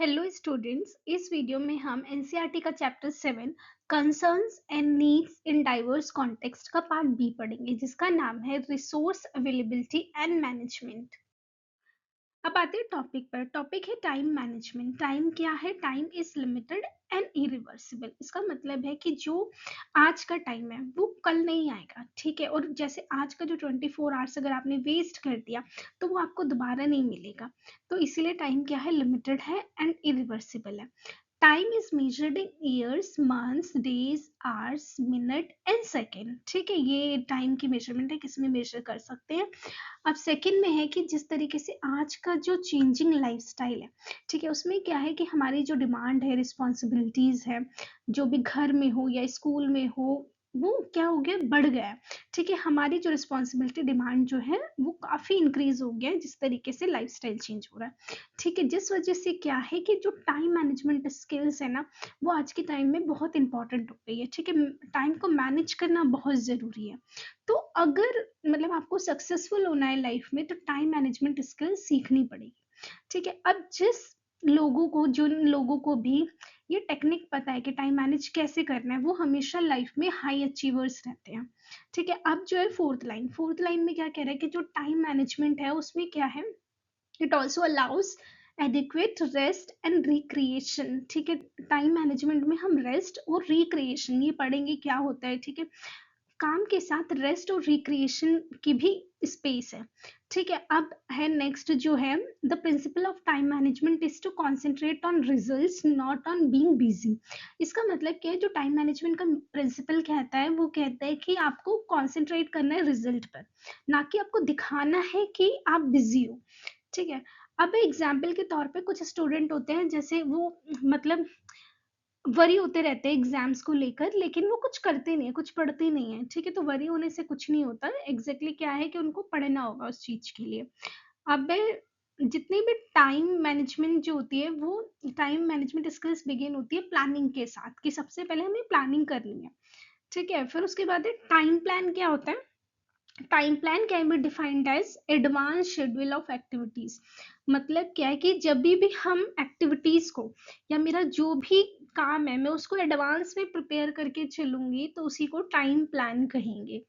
Hello students, इस video में हम एनसीईआरटी का chapter 7 concerns and needs in diverse context का पार्ट बी पढ़ेंगे, जिसका नाम है रिसोर्स अवेलेबिलिटी एंड मैनेजमेंट। अब आते हैं टॉपिक पर। टॉपिक है टाइम मैनेजमेंट। टाइम क्या है? Time is limited and irreversible. इसका मतलब है कि जो आज का टाइम है वो कल नहीं आएगा, ठीक है। और जैसे आज का जो 24 आवर्स अगर आपने वेस्ट कर दिया तो वो आपको दोबारा नहीं मिलेगा। तो इसीलिए टाइम क्या है? लिमिटेड है एंड इरिवर्सिबल है। Time is measured in years, months, days, hours, minute and second, ठीक है। ये टाइम की मेजरमेंट है, किसमें मेजर कर सकते हैं। अब सेकंड में है कि जिस तरीके से आज का जो चेंजिंग लाइफस्टाइल है, ठीक है, उसमें क्या है कि हमारी जो डिमांड है, रिस्पॉन्सिबिलिटीज है, जो भी घर में हो या स्कूल में हो, वो क्या हो गया? बढ़ गया है, ठीक है। हमारी जो रिस्पॉन्सिबिलिटी डिमांड जो है वो काफी इंक्रीज हो गया है, जिस तरीके से लाइफस्टाइल चेंज हो रहा है, ठीक है। जिस वजह से क्या है कि जो टाइम मैनेजमेंट स्किल्स है ना, वो आज के टाइम में बहुत इंपॉर्टेंट हो गई है, ठीक है। टाइम को मैनेज करना बहुत जरूरी है। तो अगर मतलब आपको सक्सेसफुल होना है लाइफ में, तो टाइम मैनेजमेंट स्किल सीखनी पड़ेगी, ठीक है। अब जिन लोगों को भी ये टेक्निक पता है कि टाइम मैनेज कैसे करना है, वो हमेशा लाइफ में हाई अचीवर्स रहते हैं, ठीक है। अब जो है फोर्थ लाइन में क्या कह रहा है कि जो टाइम मैनेजमेंट है उसमें क्या है, it also allows adequate rest and recreation, ठीक है। टाइम मैनेजमेंट में हम रेस्ट और रिक्रिएशन ये पढ़ेंगे क्या होता है, ठीक है। काम के साथ रेस्ट और रिक्रिएशन की भी स्पेस है, ठीक है। अब है नेक्स्ट जो है, the principle of time management is to concentrate on results not on being busy. इसका मतलब क्या है? जो टाइम मैनेजमेंट का प्रिंसिपल कहता है वो कहता है कि आपको कॉन्सेंट्रेट करना है रिजल्ट पर, ना कि आपको दिखाना है कि आप बिजी हो, ठीक है। अब एग्जाम्पल के तौर पे कुछ स्टूडेंट होते हैं, जैसे वो मतलब वरी होते रहते हैं एग्जाम्स को लेकर, लेकिन वो कुछ करते नहीं है, कुछ पढ़ते नहीं है, ठीक है। तो वरी होने से कुछ नहीं होता। एग्जैक्टली क्या है कि उनको पढ़ना होगा उस चीज के लिए। अब जितनी भी टाइम मैनेजमेंट जो होती है, वो टाइम मैनेजमेंट स्किल्स बिगिन होती है प्लानिंग के साथ, कि सबसे पहले हमें प्लानिंग करनी है, ठीक है। फिर उसके बाद टाइम प्लान क्या होता है? Time plan can be defined as advance schedule of activities. मतलब क्या है कि जब भी हम एक्टिविटीज को या मेरा जो भी काम है मैं उसको एडवांस में प्रिपेयर करके चलूंगी, तो उसी को टाइम प्लान कहेंगे,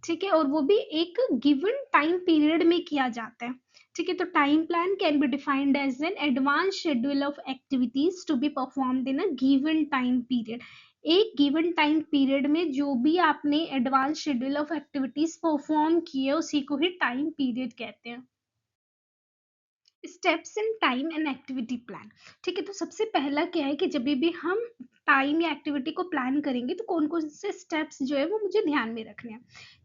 ठीक है। और वो भी एक गिवन टाइम पीरियड में किया जाता है, ठीक है। तो time plan can be defined as an advance schedule of activities to be performed in a given time period. एक गिवन टाइम पीरियड में जो भी आपने advance schedule of activities perform किए उसी को ही टाइम पीरियड कहते हैं। Steps in time and activity plan, ठीक है। तो सबसे पहला क्या है कि जब भी हम टाइम या एक्टिविटी को प्लान करेंगे तो कौन कौन से स्टेप्स जो है वो मुझे ध्यान में रखने हैं,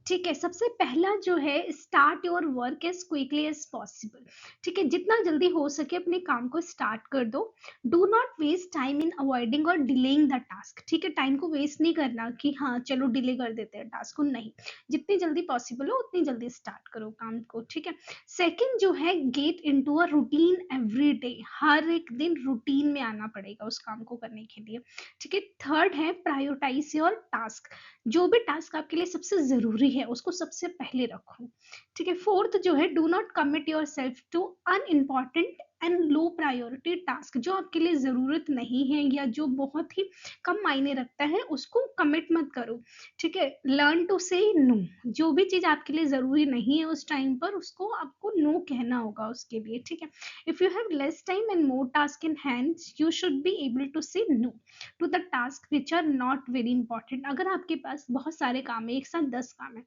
ठीक है। सबसे पहला जो है, start your work as quickly as possible, ठीक है। जितना जल्दी हो सके अपने काम को स्टार्ट कर दो। Do not waste time in avoiding और डिलेइंग द टास्क, ठीक है। टाइम को वेस्ट नहीं करना कि हाँ चलो डिले कर देते हैं टास्क को, नहीं। जितनी जल्दी पॉसिबल हो उतनी जल्दी स्टार्ट करो काम को, ठीक है। सेकंड जो है, get into a routine every day. हर एक दिन रूटीन में आना पड़ेगा उस काम को करने के लिए, ठीक है। थर्ड है, प्रायोरिटाइज योर टास्क। जो भी टास्क आपके लिए सबसे जरूरी है उसको सबसे पहले रखो, ठीक है। फोर्थ जो है, do not commit yourself to unimportant and low priority task. जो आपके लिए जरूरत नहीं है या जो बहुत ही कम मायने रखता है उसको कमिट मत करो, ठीक है। Learn to say no. जो भी चीज आपके लिए जरूरी नहीं है उस टाइम पर, उसको आपको नो कहना होगा उसके लिए, ठीक है। If you have less time and more task in hand, you should be able to say no to the task which are not very important. अगर आपके पास बहुत सारे काम है, एक साथ 10 काम है,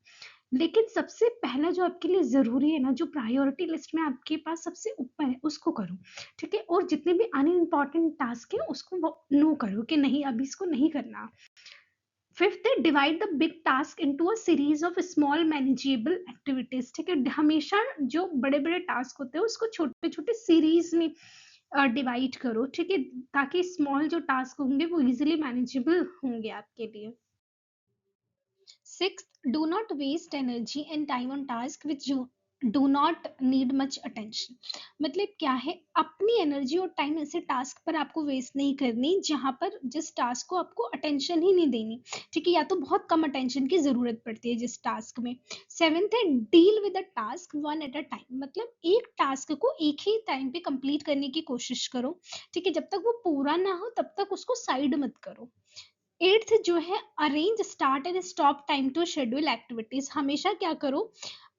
लेकिन सबसे पहला जो आपके लिए जरूरी है ना, जो प्रायोरिटी लिस्ट में आपके पास सबसे ऊपर है, उसको करो, ठीक है। और जितने भी अनइम्पॉर्टेंट टास्क है उसको नो करो कि नहीं अभी इसको नहीं करना। फिफ्थ है, divide the big task into a series of small manageable activities, ठीक है। हमेशा जो बड़े बड़े टास्क होते हैं उसको छोटे छोटे सीरीज में डिवाइड करो, ठीक है, ताकि स्मॉल जो टास्क होंगे वो इजिली मैनेजेबल होंगे आपके लिए। Sixth, do not waste energy and time on tasks which do do not need much attention. मतलब क्या है, अपनी एनर्जी और टाइम ऐसे टास्क पर आपको वेस्ट नहीं करनी जहां पर जिस टास्क को आपको अटेंशन ही नहीं देनी। ठीक है, या तो बहुत कम अटेंशन की जरूरत पड़ती है जिस टास्क में। सेवेंथ है, deal with the task one at a time. मतलब एक टास्क को एक ही टाइम पे कंप्लीट करने की कोशिश करो। ठीक है, जब तक वो पूरा ना हो तब तक उसको साइड मत करो। एट्थ जो है, arrange start and stop time to schedule activities. हमेशा क्या करो,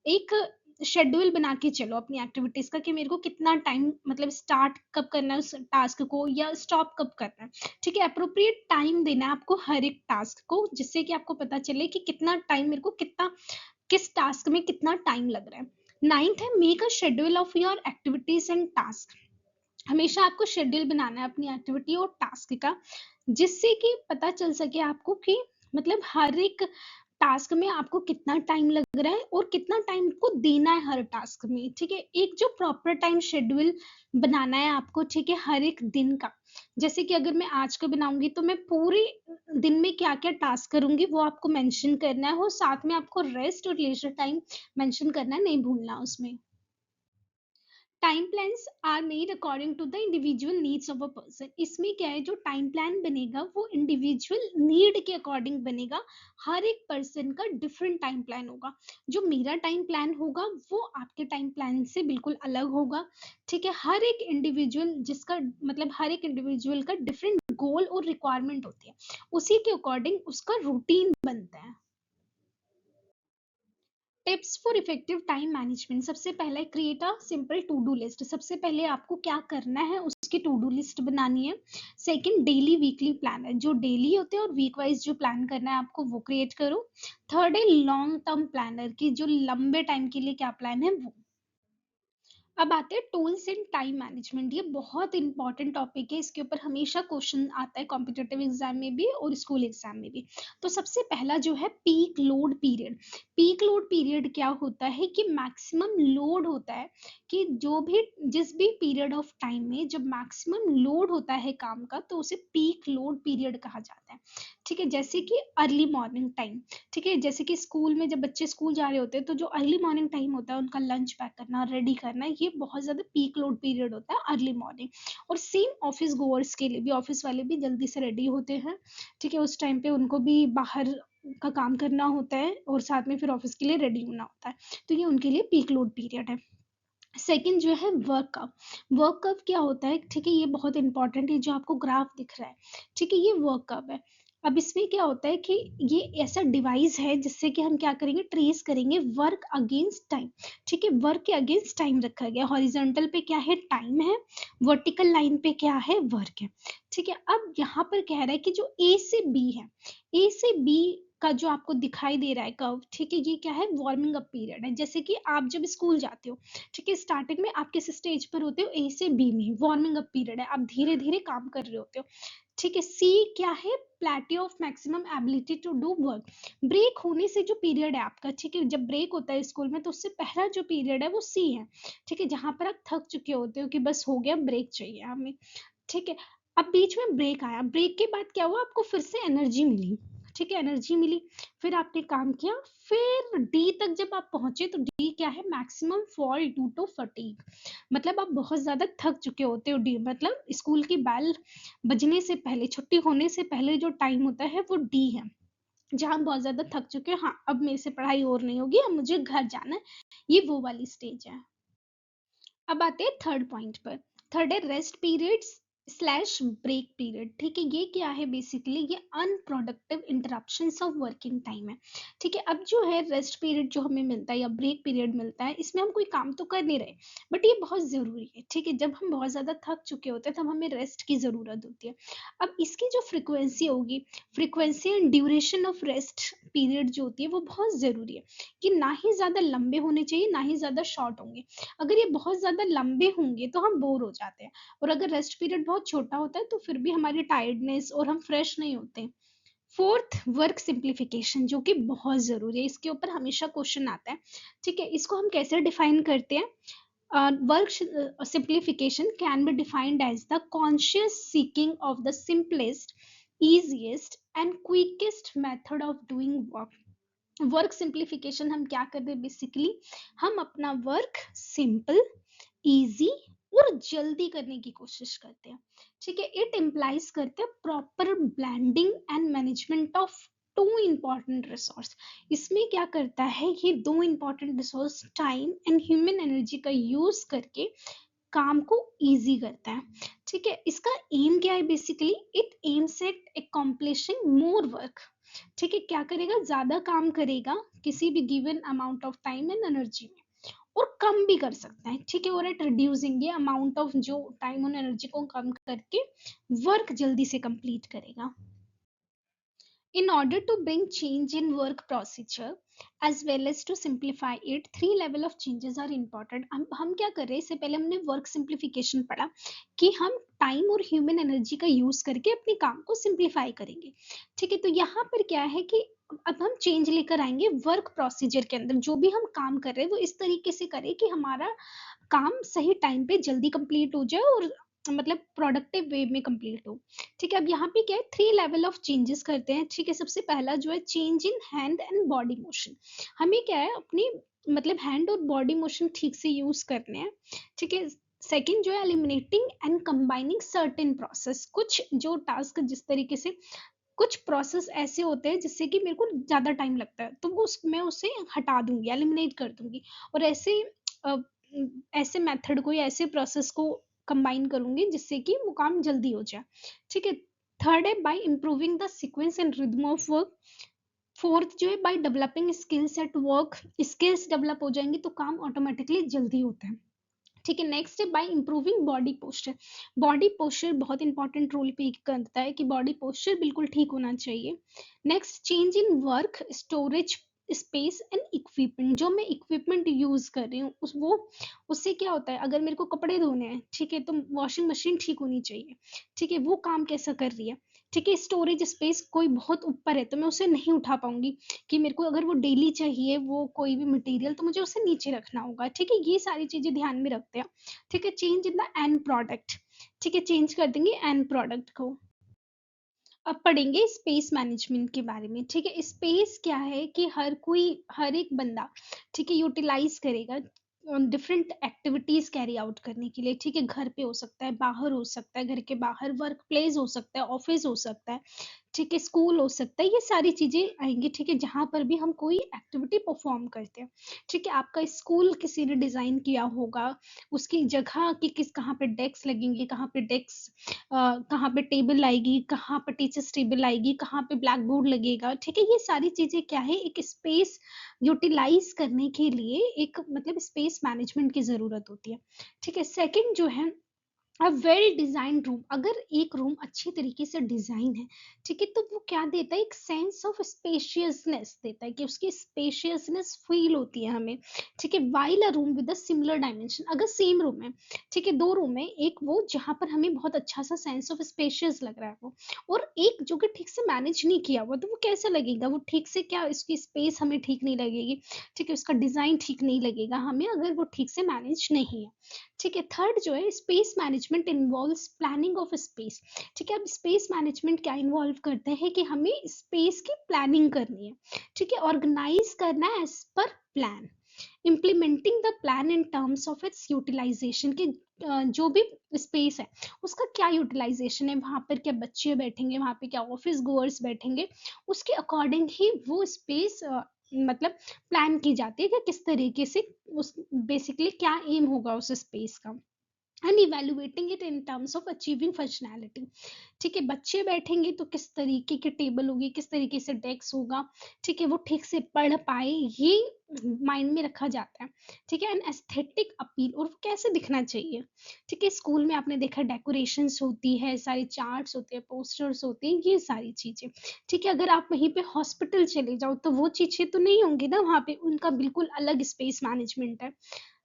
एक शेड्यूल बना के चलो अपनी एक्टिविटीज का, कि मेरे को कितना टाइम, मतलब स्टार्ट कब करना है उस टास्क को या स्टॉप कब करना है। ठीक है, अप्रोप्रिएट टाइम देना है आपको हर एक टास्क को, जिससे कि आपको पता चले कि कितना टाइम मेरे को, कितना किस टास्क में कितना टाइम लग रहा है। नाइन्थ है, make a schedule of your activities and task. हमेशा आपको शेड्यूल बनाना है अपनी एक्टिविटी और टास्क का, जिससे कि पता चल सके आपको कि मतलब हर एक टास्क में आपको कितना टाइम लग रहा है और कितना टाइम को देना है हर टास्क में। ठीक है, एक जो प्रॉपर टाइम शेड्यूल बनाना है आपको। ठीक है, हर एक दिन का, जैसे कि अगर मैं आज का बनाऊंगी तो मैं पूरे दिन में क्या क्या टास्क करूंगी वो आपको मेंशन करना है, और साथ में आपको रेस्ट और लेजर टाइम मेंशन करना है, नहीं भूलना उसमें। Time plans are made according to the individual needs of a person. इसमें क्या है, जो टाइम प्लान बनेगा वो इंडिविजुअल नीड के अकॉर्डिंग बनेगा। हर एक पर्सन का डिफरेंट टाइम प्लान होगा। जो मेरा टाइम प्लान होगा वो आपके टाइम प्लान से बिल्कुल अलग होगा। ठीक है, हर एक इंडिविजुअल जिसका, मतलब हर एक इंडिविजुअल का डिफरेंट गोल और रिक्वायरमेंट होती है, उसी के अकॉर्डिंग उसका रूटीन बनता है। Tips for effective time management. सबसे पहले create a simple to do list. सबसे पहले आपको क्या करना है उसकी टू डू लिस्ट बनानी है। सेकंड, डेली वीकली प्लान है, जो डेली होते हैं और वीक वाइज जो प्लान करना है आपको वो क्रिएट करो। थर्ड है लॉन्ग टर्म प्लानर की, जो लंबे टाइम के लिए क्या प्लान है वो। अब आते हैं टूल्स इन टाइम मैनेजमेंट। ये बहुत इंपॉर्टेंट टॉपिक है, इसके ऊपर हमेशा क्वेश्चन आता है कॉम्पिटेटिव एग्जाम में भी और स्कूल एग्जाम में भी। तो सबसे पहला जो है peak load period. Peak load period क्या होता है कि मैक्सिमम लोड होता है, कि जो भी जिस भी पीरियड ऑफ टाइम में जब मैक्सिमम लोड होता है काम का तो उसे पीक लोड पीरियड कहा जाता है। ठीक है, जैसे कि अर्ली मॉर्निंग टाइम। ठीक है, जैसे कि स्कूल में जब बच्चे स्कूल जा रहे होते हैं तो जो अर्ली मॉर्निंग टाइम होता है उनका लंच पैक करना, रेडी करना, ये बहुत ज़्यादा पीक लोड पीरियड होता है अर्ली मॉर्निंग। और सेम ऑफिस गोअर्स के लिए भी, ऑफिस वाले भी जल्दी से रेडी होते हैं। ठीक है, उस टाइम पे उनको भी बाहर का काम करना होता है और साथ में फिर ऑफिस के लिए रेडी होना होता है। तो ये उनके लिए पीक लोड पीरियड है। सेकंड जो है वर्क कव। वर्क कव क्या होता है, ठीक है, ये बहुत इंपॉर्टेंट है, जो आपको ग्राफ दिख रहा है। ठीक है, ये वर्क कव है। अब इसमें क्या होता है कि ये ऐसा डिवाइस है जिससे कि हम क्या करेंगे, ट्रेस करेंगे वर्क अगेंस्ट टाइम। ठीक है, वर्क के अगेंस्ट टाइम रखा गया। हॉरिजॉन्टल पे क्या है, टाइम है। वर्टिकल लाइन पे क्या है, वर्क है। ठीक है, अब यहाँ पर कह रहा है कि जो ए से बी है, ए से बी का जो आपको दिखाई दे रहा है कर्व, ठीक है, ये क्या है, वार्मिंग अप पीरियड है। जैसे कि आप जब स्कूल जाते हो, ठीक है, स्टार्टिंग में आप किस स्टेज पर होते हो, ए से बी में, वार्मिंग अप पीरियड है, आप धीरे धीरे काम कर रहे होते हो। ठीक है, सी क्या है, plateau of maximum ability to do work. Break होने से जो पीरियड है आपका, ठीक है, जब ब्रेक होता है स्कूल में तो उससे पहला जो पीरियड है वो सी है। ठीक है, जहां पर आप थक चुके होते हो कि बस हो गया, ब्रेक चाहिए हमें। ठीक है, अब बीच में ब्रेक आया, ब्रेक के बाद क्या हुआ, आपको फिर से एनर्जी मिली। ठीक है, एनर्जी मिली, फिर आपने काम किया। फिर डी तक जब आप पहुंचे तो डी क्या है, maximum fall due to fatigue. मतलब आप बहुत ज्यादा थक चुके होते हो। डी मतलब स्कूल की बेल बजने से पहले, छुट्टी होने से पहले जो टाइम होता है वो डी है, जहाँ हम बहुत ज्यादा थक चुके हैं, हाँ अब मेरे से पढ़ाई और नहीं होगी, अब मुझे घर जाना है, ये वो वाली स्टेज है। अब आते हैं थर्ड पॉइंट पर। थर्ड है rest periods slash break period. ठीक है, ये क्या है, बेसिकली ये unproductive interruptions of working time है। ठीक है, अब जो है रेस्ट पीरियड जो हमें मिलता है या ब्रेक पीरियड मिलता है, इसमें हम कोई काम तो कर नहीं रहे, बट ये बहुत जरूरी है। ठीक है, जब हम बहुत ज्यादा थक चुके होते हैं तब हमें रेस्ट की जरूरत होती है। अब इसकी जो फ्रिक्वेंसी होगी, frequency and duration of rest period जो होती है वो बहुत जरूरी है, कि ना ही ज्यादा लंबे होने चाहिए ना ही ज्यादा शॉर्ट होंगे। अगर ये बहुत ज्यादा लंबे होंगे तो हम बोर हो जाते हैं, और अगर रेस्ट पीरियड बहुत छोटा होता है तो फिर भी हमारी टायर्डनेस और हम फ्रेश नहीं होते। फोर्थ, वर्क सिंप्लीफिकेशन, जो कि बहुत जरूरी है, इसके ऊपर हमेशा क्वेश्चन आता है। ठीक है, इसको हम कैसे डिफाइन करते हैं। Work simplification can be defined as the conscious seeking of the simplest, easiest and quickest method of doing work work simplification हम क्या कर रहे हैं बेसिकली, हम अपना वर्क सिंपल, इजी और जल्दी करने की कोशिश करते हैं। ठीक है, इट इम्प्लाइज करते हैं proper blending and management of two important resource. इसमें क्या करता है, ये दो important resource time and human energy का यूज करके काम को इजी करता है। ठीक है, इसका एम क्या है basically, it aims at accomplishing more work. ठीक है, क्या करेगा, ज्यादा काम करेगा किसी भी given amount of time and energy में, और कम भी कर सकता है। ठीक है, और एट रिड्यूसिंग ये अमाउंट ऑफ जो टाइम और एनर्जी को कम करके वर्क जल्दी से कंप्लीट करेगा। In order to bring change in work procedure as well as to simplify it, three level of changes are important. हम क्या कर रहे हैं, इससे पहले हमने वर्क सिंप्लीफिकेशन पढ़ा कि हम टाइम और ह्यूमन एनर्जी का यूज करके अपने काम को सिंप्लीफाई करेंगे। ठीक है, तो यहाँ पर क्या है कि अब हम चेंज लेकर आएंगे वर्क प्रोसीजर के अंदर। जो भी हम काम कर रहे हैं वो इस तरीके से करें कि हमारा काम सही टाइम पे जल्दी कंप्लीट हो जाए और मतलब प्रोडक्टिव वे में कंप्लीट हो। ठीक है, अब यहाँ पे क्या है, थ्री लेवल ऑफ चेंजेस करते हैं। ठीक है, सबसे पहला जो है change in hand and body motion. हमें क्या है, अपनी मतलब हैंड और बॉडी मोशन ठीक से यूज करने हैं। ठीक है, सेकंड जो है eliminating and combining certain process. कुछ जो टास्क जिस तरीके से कुछ प्रोसेस ऐसे होते हैं जिससे कि मेरे को ज्यादा टाइम लगता है, तो वो मैं उसे हटा दूंगी, एलिमिनेट कर दूंगी, और ऐसे अ, ऐसे मेथड को या ऐसे प्रोसेस को कंबाइन करूंगी जिससे कि वो काम जल्दी हो जाए। ठीक है, थर्ड है bye improving the sequence and rhythm of work. Fourth जो है by developing skills at work. Skills develop हो जाएंगी तो काम ऑटोमेटिकली जल्दी होता है। ठीक है, नेक्स्ट है by improving body posture. Body posture बहुत इंपॉर्टेंट रोल प्ले करता है कि बॉडी पोस्चर बिल्कुल ठीक होना चाहिए। Next, change in work storage space and equipment. जो मैं इक्विपमेंट यूज कर रही हूँ उस वो उससे क्या होता है, अगर मेरे को कपड़े धोने हैं, ठीक है, तो वॉशिंग मशीन ठीक होनी चाहिए। ठीक है, वो काम कैसा कर रही है। ठीक है, स्टोरेज स्पेस कोई बहुत ऊपर है तो मैं उसे नहीं उठा पाऊंगी, कि मेरे को अगर वो डेली चाहिए वो कोई भी मटेरियल, तो मुझे उसे नीचे रखना होगा। ठीक है, ये सारी चीजें ध्यान में रखते हैं। ठीक है, change in the end product. ठीक है, चेंज कर देंगे एंड प्रोडक्ट को। अब पढ़ेंगे स्पेस मैनेजमेंट के बारे में। ठीक है, स्पेस क्या है कि हर एक बंदा, ठीक है, यूटिलाइज करेगा डिफरेंट एक्टिविटीज कैरी आउट करने के लिए। ठीक है, घर पे हो सकता है, बाहर हो सकता है, घर के बाहर वर्क प्लेस हो सकता है, ऑफिस हो सकता है, ठीक है, स्कूल हो सकता है, ये सारी चीजें आएंगी। ठीक है, जहां पर भी हम कोई एक्टिविटी परफॉर्म करते हैं। ठीक है, आपका स्कूल किसी ने डिजाइन किया होगा, उसकी जगह की किस, कहाँ पे डेस्क लगेंगे, कहाँ पे डेस्क, कहाँ पे टेबल आएगी, कहाँ पे टीचर्स टेबल आएगी, कहाँ पे ब्लैक बोर्ड लगेगा। ठीक है, ये सारी चीजें क्या है, एक स्पेस यूटिलाइज करने के लिए एक मतलब स्पेस मैनेजमेंट की जरूरत होती है। ठीक है, सेकंड जो है अ वेल डिजाइन रूम। अगर एक रूम अच्छी तरीके से डिजाइन है, ठीक है, तो वो क्या देता है, एक सेंस ऑफ स्पेशियसनेस देता है, कि उसकी स्पेशियसनेस फील होती है हमें। ठीक है, while a room with a similar dimension. अगर सेम रूम है, ठीक है, दो रूम है, एक वो जहां पर हमें बहुत अच्छा सा सेंस ऑफ स्पेशियस लग रहा है वो, और एक जो कि ठीक से मैनेज नहीं किया हुआ, तो वो कैसा लगेगा, वो ठीक से क्या, इसकी स्पेस हमें ठीक नहीं लगेगी। ठीक है, उसका डिजाइन ठीक नहीं लगेगा हमें अगर वो ठीक से मैनेज नहीं है। ठीक है, थर्ड जो है space management involves planning of space. ठीक है, अब स्पेस मैनेजमेंट क्या इन्वॉल्व करते हैं कि हमें स्पेस की प्लानिंग करनी है। ठीक है, ऑर्गेनाइज करना है as per plan, implementing the plan in terms of its utilization. के जो भी स्पेस है उसका क्या यूटिलाइजेशन है, वहां पर क्या बच्चे बैठेंगे, वहां पे क्या ऑफिस गोअर्स बैठेंगे, उसके अकॉर्डिंग ही वो स्पेस मतलब प्लान की जाती है कि किस तरीके से उस बेसिकली क्या एम होगा उस स्पेस का, and evaluating it in terms of achieving functionality. ठीक है, बच्चे बैठेंगे तो किस तरीके की टेबल होगी, किस तरीके से डेस्क होगा, ठीक है, वो ठीक से पढ़ पाए, ये माइंड में रखा जाता है। ठीक है, एंड एस्थेटिक अपील, और वो कैसे दिखना चाहिए। ठीक है, स्कूल में आपने देखा डेकोरेशंस होती है, सारे चार्ट्स होते हैं, पोस्टर्स होते हैं, ये सारी चीजें। ठीक है, अगर आप वहीं पे हॉस्पिटल चले जाओ तो वो चीजें तो नहीं होंगी ना, वहाँ पे उनका बिल्कुल अलग स्पेस मैनेजमेंट है।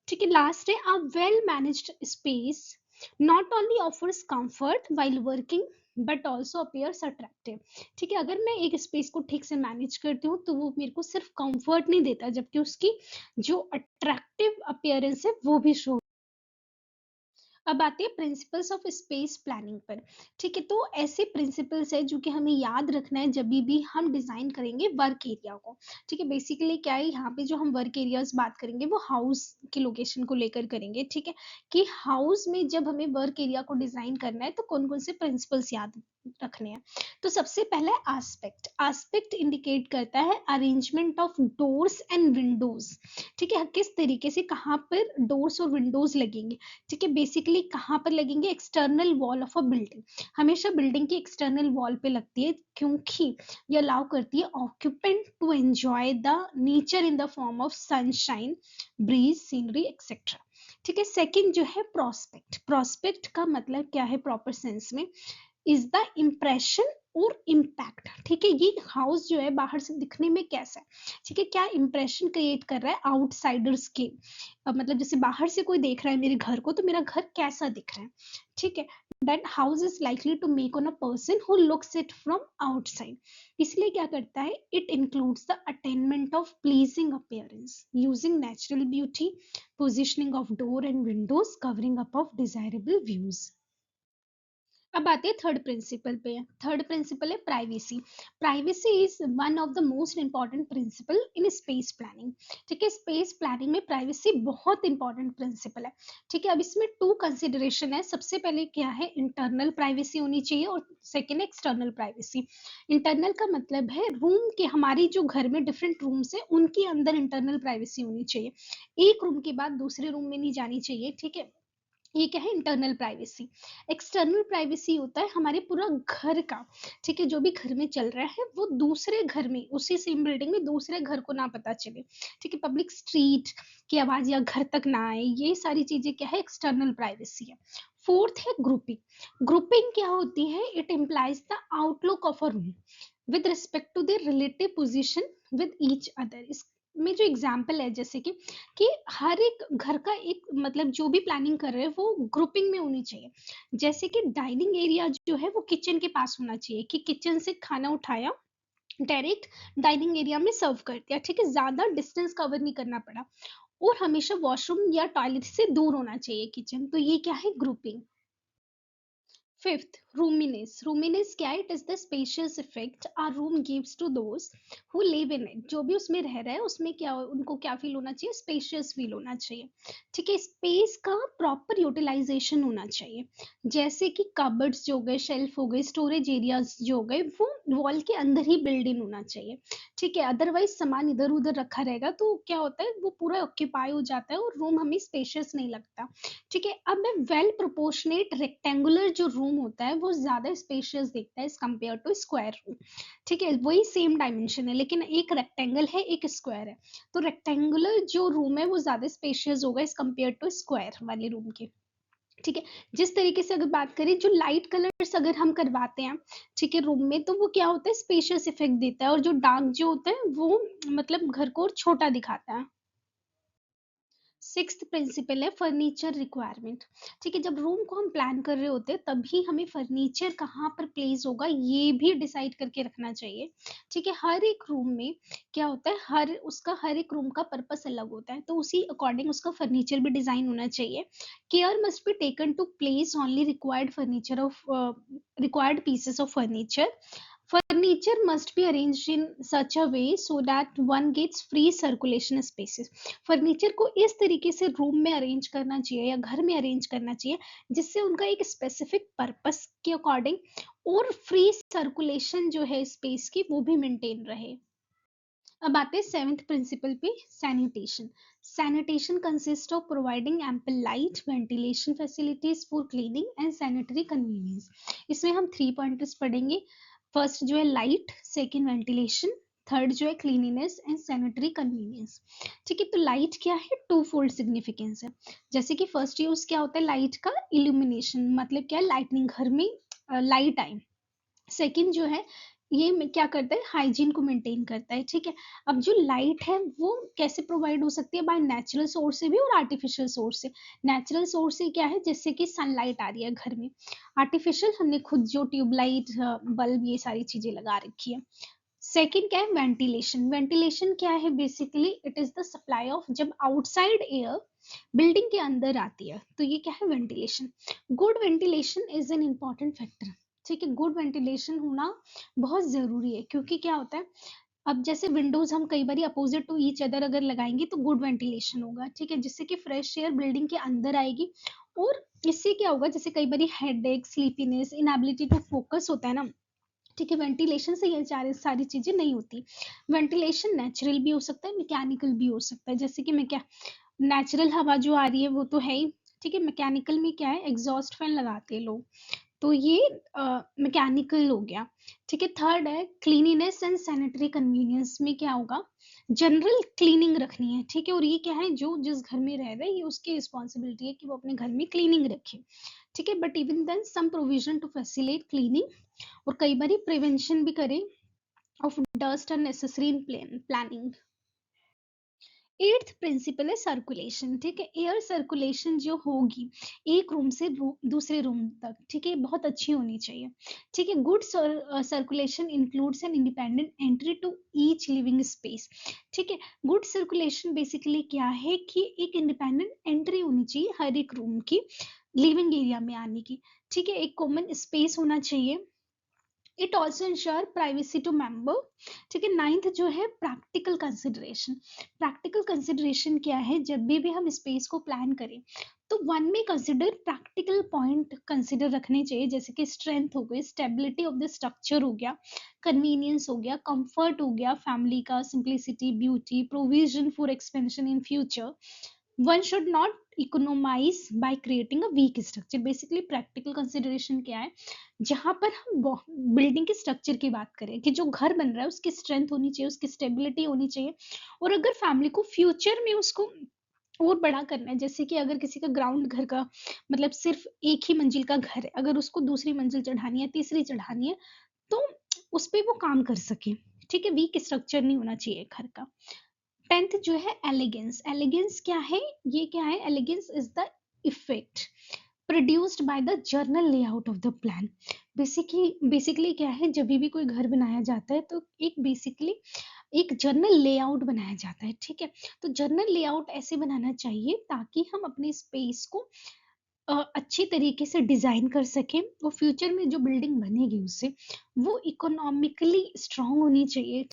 ठीक है, लास्ट है a well managed space not only offers comfort while working but also appears attractive. ठीक है, अगर मैं एक स्पेस को ठीक से मैनेज करती हूँ तो वो मेरे को सिर्फ कंफर्ट नहीं देता, जबकि उसकी जो अट्रैक्टिव अपीयरेंस है वो भी शो। अब आते हैं प्रिंसिपल्स ऑफ स्पेस प्लानिंग पर। ठीक है, तो ऐसे प्रिंसिपल्स है जो कि हमें याद रखना है जब भी हम डिजाइन करेंगे वर्क एरिया को। ठीक है, बेसिकली क्या है, यहाँ पे जो हम वर्क एरियाज बात करेंगे वो हाउस की लोकेशन को लेकर करेंगे। ठीक है, कि हाउस में जब हमें वर्क एरिया को डिजाइन करना है तो कौन कौन से प्रिंसिपल्स याद रखने हैं। तो सबसे पहला है आस्पेक्ट। आस्पेक्ट इंडिकेट करता है arrangement of doors and Windows. ठीक है, किस तरीके से कहाँ पर डोर्स और विंडोज लगेंगे। ठीक है, बेसिकली कहाँ पर लगेंगे, external wall of a building. हमेशा बिल्डिंग की एक्सटर्नल वॉल पे लगती है, क्योंकि ये अलाउ करती है occupant to enjoy the nature in the form of sunshine, breeze, scenery etcetera. ठीक है, सेकंड जो है प्रोस्पेक्ट। प्रोस्पेक्ट का मतलब क्या है प्रॉपर सेंस में, इज द इम्प्रेशन और इम्पैक्ट। ठीक है, ये हाउस जो है बाहर से दिखने में कैसा है। ठीक है, क्या इम्प्रेशन क्रिएट कर रहा है आउटसाइडर्स के, मतलब जैसे बाहर से कोई देख रहा है मेरे घर को तो मेरा घर कैसा दिख रहा है। ठीक है, that house is likely to make on a person who looks it from outside। इसलिए क्या करता है, it includes the attainment of pleasing appearance using natural beauty, positioning of door and windows, covering up of desirable views। अब आते हैं third principal पे। Third principal है privacy. Privacy is one of the most important principle in space planning. ठीक है, space planning में privacy बहुत important principle है। ठीक है, अब इसमें टू कंसिडरेशन है। सबसे पहले क्या है, इंटरनल प्राइवेसी होनी चाहिए और सेकेंड एक्सटर्नल प्राइवेसी। इंटरनल का मतलब है रूम के, हमारी जो घर में डिफरेंट रूम्स है उनके अंदर इंटरनल प्राइवेसी होनी चाहिए। एक रूम के बाद दूसरे रूम में नहीं जानी चाहिए। ठीक है, ये क्या है, इंटरनल प्राइवेसी। एक्सटर्नल प्राइवेसी होता है हमारे पूरा घर का। ठीक है, जो भी घर में चल रहा है वो दूसरे घर में, उसी सेम बिल्डिंग में दूसरे घर को ना पता चले। ठीक है, पब्लिक स्ट्रीट की आवाज या घर तक ना आए, ये सारी चीजें क्या है, एक्सटर्नल प्राइवेसी है। फोर्थ है ग्रुपिंग। ग्रुपिंग क्या होती है, it implies the outlook of a room with respect to their relative position with each other. इसमें जो एग्जाम्पल है, जैसे कि हर एक घर का एक, मतलब जो भी प्लानिंग कर रहे हैं वो ग्रुपिंग में होनी चाहिए। जैसे कि डाइनिंग एरिया जो है वो किचन के पास होना चाहिए, कि किचन से खाना उठाया डायरेक्ट डाइनिंग एरिया में सर्व कर दिया। ठीक है, ज्यादा डिस्टेंस कवर नहीं करना पड़ा। और हमेशा वॉशरूम या टॉयलेट से दूर होना चाहिए किचन। तो ये क्या है, ग्रुपिंग। फिफ्थ, रूमिनेस। रूमिनेस क्या है, it is the spacious effect our room gives to those who live in it. जो भी उसमें रह रहा है उसमें क्या, उनको क्या फील होना चाहिए, स्पेशियस फील होना चाहिए। ठीक है, स्पेस का प्रॉपर यूटिलाइजेशन होना चाहिए। जैसे कि कबर्ड्स जो हो गए, शेल्फ हो गए, स्टोरेज एरियाज जो हो गए, वो वॉल के अंदर ही बिल्ड इन होना चाहिए। ठीक है, अदरवाइज सामान इधर उधर रखा रहेगा तो क्या होता है, वो पूरा ऑक्यूपाई हो जाता है और रूम हमें स्पेशियस नहीं लगता। ठीक है, अब मैं वेल प्रोपोर्शनेट रेक्टेंगुलर जो रूम होता है वो ज्यादा स्पेशियस दिखता है as compare to square room. ठीक है, वही सेम डायमेंशन है लेकिन एक रेक्टेंगल है एक स्क्वायर है, तो रेक्टेंगुलर जो रूम है वो ज्यादा स्पेशियस होगा एज कम्पेयर टू स्क्वायर वाले रूम के। ठीक है, जिस तरीके से अगर बात करें, जो लाइट कलर्स अगर हम करवाते हैं ठीक है रूम में, तो वो क्या होता है, स्पेशियस इफेक्ट देता है, और जो डार्क जो होता है वो मतलब घर को और छोटा दिखाता है। सिक्स्थ प्रिंसिपल है फर्नीचर रिक्वायरमेंट। ठीक है, जब रूम को हम प्लान कर रहे होते हैं तभी हमें फर्नीचर कहाँ पर प्लेस होगा ये भी डिसाइड करके रखना चाहिए। ठीक है, हर एक रूम में क्या होता है, हर एक रूम का पर्पस अलग होता है, तो उसी अकॉर्डिंग उसका फर्नीचर भी डिजाइन होना चाहिए। Care must be taken to place only required pieces of furniture. Furniture must be arranged in such a way so that one gets free circulation spaces। Furniture को इस तरीके से रूम में arrange करना चाहिए या घर में अरेंज करना चाहिए जिससे उनका एक स्पेसिफिक पर्पस के अकॉर्डिंग और फ्री सर्कुलेशन जो है स्पेस की वो भी मेंटेन रहे। अब आते हैं सेवेंथ प्रिंसिपल पे, sanitation. Sanitation consist of providing ample light, ventilation facilities for cleaning and sanitary convenience. इसमें हम 3 पॉइंट्स पढ़ेंगे। फर्स्ट जो है लाइट, सेकेंड वेंटिलेशन, थर्ड जो है क्लीनिनेस एंड सैनिटरी कन्वीनियंस। ठीक है, तो लाइट क्या है, टू फोल्ड सिग्निफिकेंस है। जैसे कि फर्स्ट यूज क्या होता है लाइट का, इल्यूमिनेशन, मतलब क्या है, लाइटनिंग, घर में लाइट आए। सेकंड जो है ये क्या करता है, हाइजीन को मेंटेन करता है। ठीक है, अब जो लाइट है वो कैसे प्रोवाइड हो सकती है, बाय नेचुरल सोर्स से भी और आर्टिफिशियल सोर्स से। नेचुरल सोर्स से क्या है, जैसे कि सनलाइट आ रही है घर में। आर्टिफिशियल हमने खुद जो ट्यूबलाइट, बल्ब, ये सारी चीजें लगा रखी है। सेकंड क्या है, वेंटिलेशन। वेंटिलेशन क्या है, basically it is the supply of, जब आउटसाइड एयर बिल्डिंग के अंदर आती है तो ये क्या है, ventilation. Good ventilation is an important factor. ठीक है, गुड वेंटिलेशन होना बहुत जरूरी है, क्योंकि क्या होता है, अब जैसे विंडोज हम कई बार अपोजिट टू ईच अदर अगर लगाएंगे तो गुड वेंटिलेशन होगा, ठीक है, जिससे कि फ्रेश एयर बिल्डिंग के अंदर आएगी। और इससे क्या होगा, जैसे कई बार headache, sleepiness, inability to focus होता है ना, ठीक है, वेंटिलेशन से ये सारी चीजें नहीं होती। वेंटिलेशन नेचुरल भी हो सकता है, मैकेनिकल भी हो सकता है। जैसे कि मैं क्या, नेचुरल हवा जो आ रही है वो तो है ही, ठीक है। मैकेनिकल में क्या है, एग्जॉस्ट फैन लगाते हैं लोग, तो ये मैकेनिकल हो गया। ठीक है, थर्ड है क्लीनिनेस एंड सैनिटरी कन्वीनियंस में क्या होगा, जनरल क्लीनिंग रखनी है, ठीक है। और ये क्या है, जो जिस घर में रह रहे हैं ये उसकी रिस्पॉन्सिबिलिटी है कि वो अपने घर में क्लीनिंग रखे, ठीक है। But even then some provision to facilitate cleaning, और कई बार प्रिवेंशन भी करें of dust unnecessary in planning. Eighth principle है सर्कुलेशन, ठीक है। एयर सर्कुलेशन जो होगी एक रूम से दूसरे रूम तक, ठीक है, बहुत अच्छी होनी चाहिए, ठीक है। Good circulation includes an independent entry to each living space, ठीक है। गुड सर्कुलेशन बेसिकली क्या है कि एक इंडिपेंडेंट एंट्री होनी चाहिए हर एक रूम की, लिविंग एरिया में आने की, ठीक है। एक कॉमन स्पेस होना चाहिए। It also ensure privacy to member, ठीक है। नाइन्थ जो है प्रैक्टिकल कंसिडरेशन। प्रैक्टिकल कंसिडरेशन क्या है, जब भी हम स्पेस को प्लान करें तो वन में कंसिडर प्रैक्टिकल पॉइंट कंसिडर रखने चाहिए, जैसे कि स्ट्रेंथ हो गई, स्टेबिलिटी ऑफ द स्ट्रक्चर हो गया, कन्वीनियंस हो गया, कंफर्ट हो गया फैमिली का, simplicity, beauty, provision for expansion in future. One should not economize by creating a weak structure. Basically practical consideration क्या है, जहां पर हम बिल्डिंग के स्ट्रक्चर की बात करें कि जो घर बन रहा है उसकी स्ट्रेंथ होनी चाहिए, उसकी स्टेबिलिटी होनी चाहिए। और अगर फैमिली को फ्यूचर में उसको और बड़ा करना है, जैसे कि अगर किसी का ग्राउंड घर का मतलब सिर्फ एक ही मंजिल का घर है, अगर उसको दूसरी मंजिल चढ़ानी है, तीसरी चढ़ानी है, तो उस पे वो काम कर सके, ठीक है। वीक स्ट्रक्चर नहीं होना चाहिए घर का। 10th जो है एलिगेंस। एलिगेंस क्या है, ये क्या है, elegance is the effect produced by the general layout of the plan. Basically क्या है, जब भी कोई घर बनाया जाता है तो एक बेसिकली एक जर्नल लेआउट बनाया जाता है, ठीक है। तो जर्नल लेआउट ऐसे बनाना चाहिए ताकि हम अपने स्पेस को अच्छी तरीके से डिजाइन कर सकें, और फ्यूचर में जो बिल्डिंग बनेगी उससे वो इकोनॉमिकली स्ट्रांग होनी चाहिए।